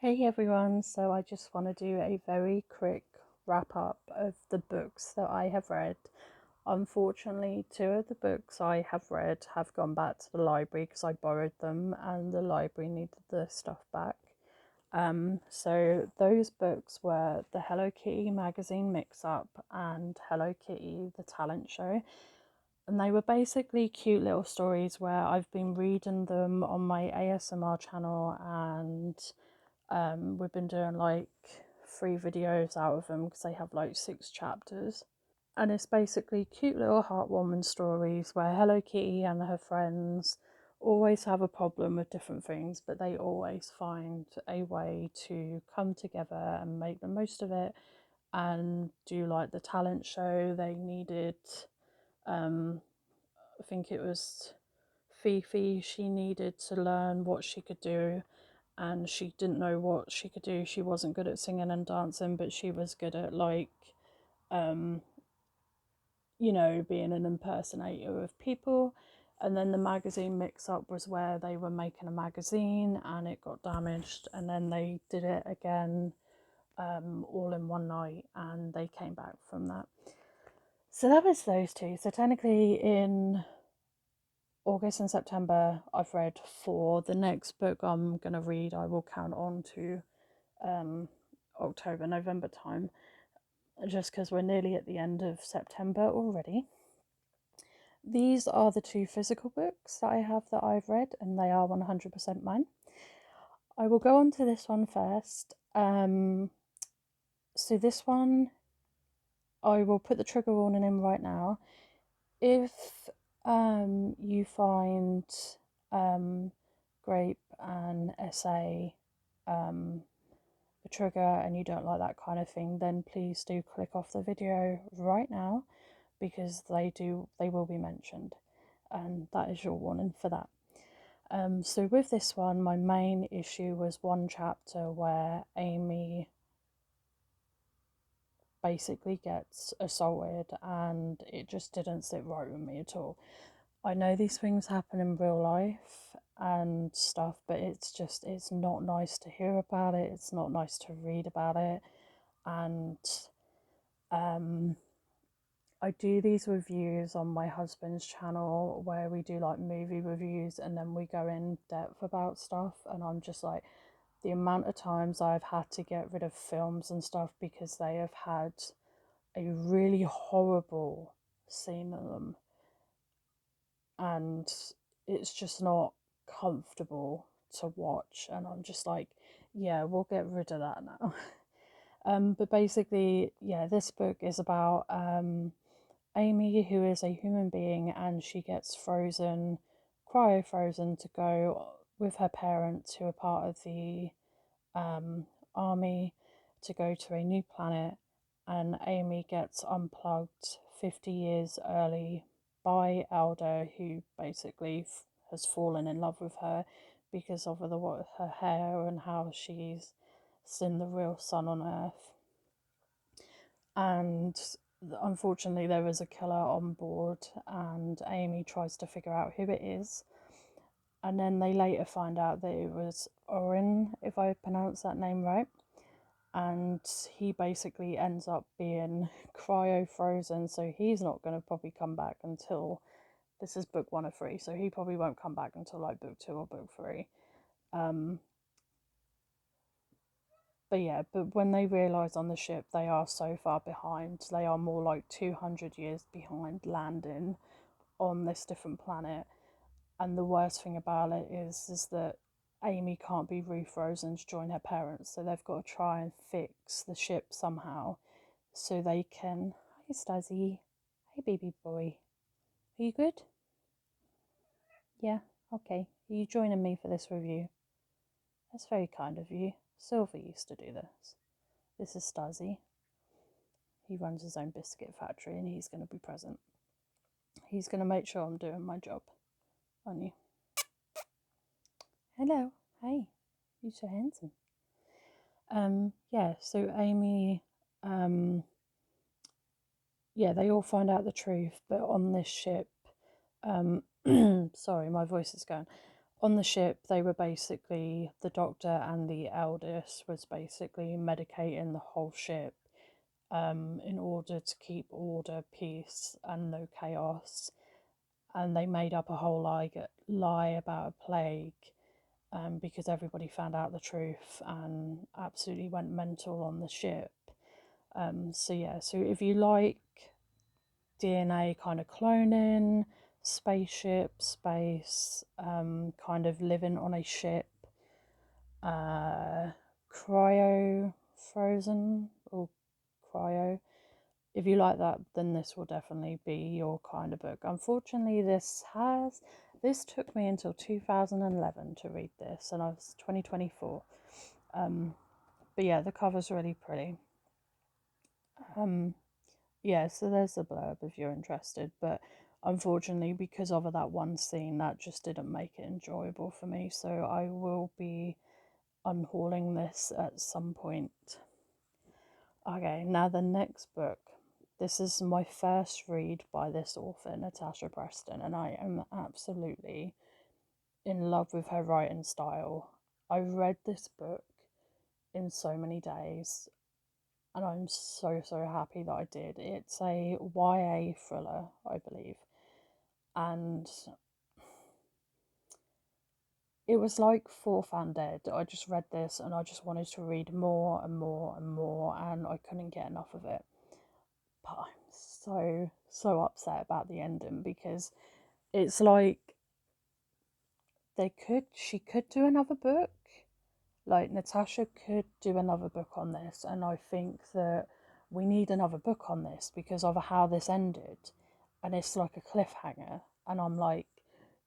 Hey everyone, so I just want to do a very quick wrap up of the books that I have read. Unfortunately, two of the books I have read have gone back to the library because I borrowed them and the library needed the stuff back. So those books were the Hello Kitty magazine mix up and Hello Kitty the talent show. And they were basically cute little stories where I've been reading them on my ASMR channel, and we've been doing like 3 videos out of them because they have like 6 chapters. And it's basically cute little heartwarming stories where Hello Kitty and her friends always have a problem with different things, but they always find a way to come together and make the most of it and do like the talent show. They needed, I think it was Fifi, she needed to learn what she could do, and she didn't know what she could do. She wasn't good at singing and dancing, but she was good at um, being an impersonator of people. And then the magazine mix up was where they were making a magazine and it got damaged, and then they did it again, all in one night, and they came back from that. So that was those two. So technically, in August and September, I've read 4. The next book I'm going to read, I will count on to October, November time, just because we're nearly at the end of September already. These are the 2 physical books that I have that I've read, and they are 100% mine. I will go on to this one first. So, this one, I will put the trigger warning in right now. If you find grape and SA a trigger and you don't like that kind of thing, then please do click off the video right now, because they will be mentioned, and that is your warning for that. So with this one, my main issue was one chapter where Amy basically gets assaulted, and it just didn't sit right with me at all. I know these things happen in real life and stuff, but it's not nice to hear about it. It's not nice to read about it. And I do these reviews on my husband's channel where we do like movie reviews and then we go in depth about stuff. And I'm just like, the amount of times I've had to get rid of films and stuff because they have had a really horrible scene in them, and it's just not comfortable to watch. And I'm just like, yeah, we'll get rid of that now. But basically, yeah, this book is about Amy, who is a human being, and she gets frozen, cryo frozen, to go with her parents, who are part of the army, to go to a new planet. And Amy gets unplugged 50 years early by Elder, who basically has fallen in love with her because of her hair and how she's seen the real sun on Earth. And unfortunately, there is a killer on board, and Amy tries to figure out who it is. And then they later find out that it was Orin, if I pronounce that name right. And he basically ends up being cryo frozen, so he's not going to probably come back until, this is book 1 of 3, so he probably won't come back until like book 2 or book 3. But yeah, but when they realise on the ship they are so far behind, they are more like 200 years behind landing on this different planet. And the worst thing about it is that Amy can't be refrozen to join her parents, so they've got to try and fix the ship somehow so they can. Hi, Stazzy. Hey, baby boy. Are you good? Yeah, okay. Are you joining me for this review? That's very kind of you. Silver used to do this. This is Stazzy. He runs his own biscuit factory and he's going to be present. He's going to make sure I'm doing my job. Aren't you? Hello. Hey. You're so handsome. Yeah, so Amy, yeah, they all find out the truth, but on this ship, sorry, my voice is going. on the ship, they were basically, the doctor and the eldest was basically medicating the whole ship in order to keep order, peace, and no chaos. And they made up a whole lie about a plague because everybody found out the truth and absolutely went mental on the ship. So if you like DNA kind of cloning, spaceship, space, kind of living on a ship, cryo frozen or cryo. If you like that, then this will definitely be your kind of book. Unfortunately, this took me until 2011 to read this, and I was 2024. But yeah, the cover's really pretty. Yeah, so there's the blurb if you're interested. But unfortunately, because of that one scene, that just didn't make it enjoyable for me. So I will be unhauling this at some point. Okay, now the next book. This is my first read by this author, Natasha Preston, and I am absolutely in love with her writing style. I read this book in so many days, and I'm so happy that I did. It's a YA thriller, I believe, and it was like Fourth and Dead. I just read this and I just wanted to read more and more and more, and I couldn't get enough of it. But I'm so upset about the ending, because it's like she could do another book. Like, Natasha could do another book on this, and I think that we need another book on this because of how this ended, and it's like a cliffhanger, and I'm like,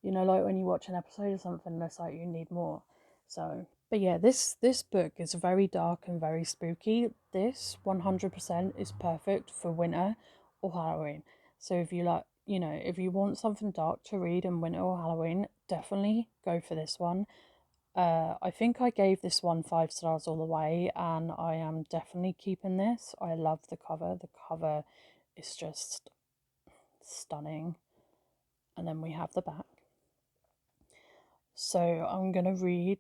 like when you watch an episode of something, it's like you need more. So, but yeah, this book is very dark and very spooky. This 100% is perfect for winter or Halloween. So if you like, if you want something dark to read in winter or Halloween, definitely go for this one. I think I gave this one 5 stars all the way, and I am definitely keeping this. I love the cover. The cover is just stunning. And then we have the back. So I'm going to read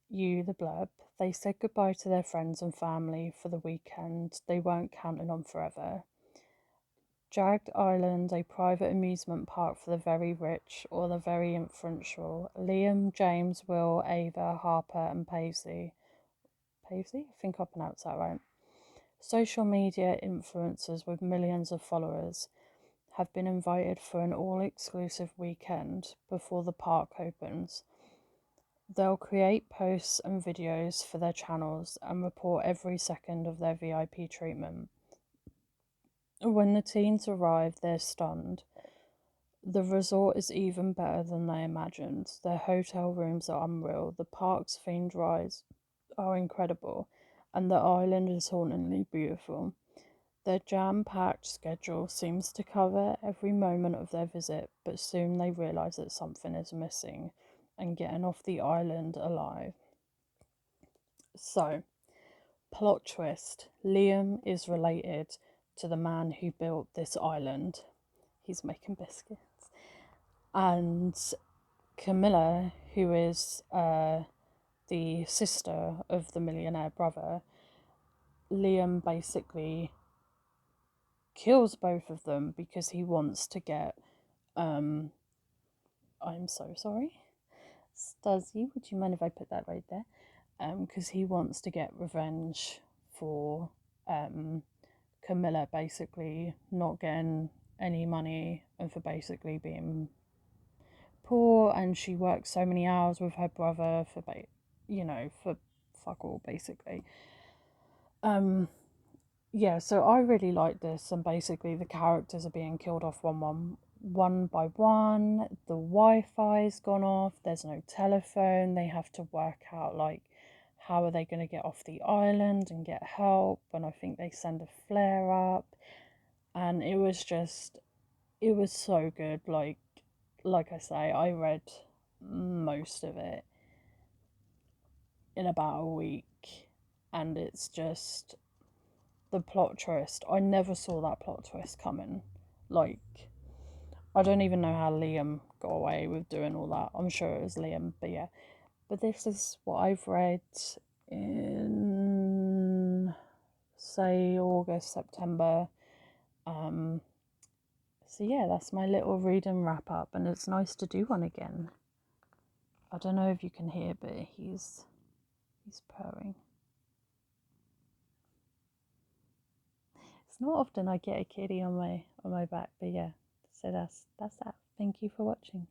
you the blurb. They said goodbye to their friends and family for the weekend they weren't counting on forever. Jagged Island, a private amusement park for the very rich or the very influential. Liam, James, Will, Ava, Harper, and Paisley. Paisley? I think I pronounced that right. Social media influencers with millions of followers have been invited for an all-exclusive weekend before the park opens. They'll create posts and videos for their channels and report every second of their VIP treatment. When the teens arrive, they're stunned. The resort is even better than they imagined. Their hotel rooms are unreal, the park's themed rides are incredible, and the island is hauntingly beautiful. Their jam-packed schedule seems to cover every moment of their visit, but soon they realise that something is missing and getting off the island alive. So, plot twist. Liam is related to the man who built this island. He's making biscuits. And Camilla, who is the sister of the millionaire brother, Liam basically kills both of them because he wants to get I'm so sorry, Stasi, would you mind if I put that right there? Because he wants to get revenge for Camilla basically not getting any money and for basically being poor, and she works so many hours with her brother for for fuck all basically. Yeah, so I really like this, and basically the characters are being killed off one by one. The Wi-Fi's gone off, there's no telephone, they have to work out like how are they going to get off the island and get help, and I think they send a flare up, and it was so good. Like I say, I read most of it in about a week, and it's just the plot twist. I never saw that plot twist coming. Like, I don't even know how Liam got away with doing all that. I'm sure it was Liam, but yeah. But this is what I've read in, say, August, September. So yeah, that's my little reading wrap up, and it's nice to do one again. I don't know if you can hear, but he's purring. It's not often I get a kitty on my back, but yeah. So that's that. Thank you for watching.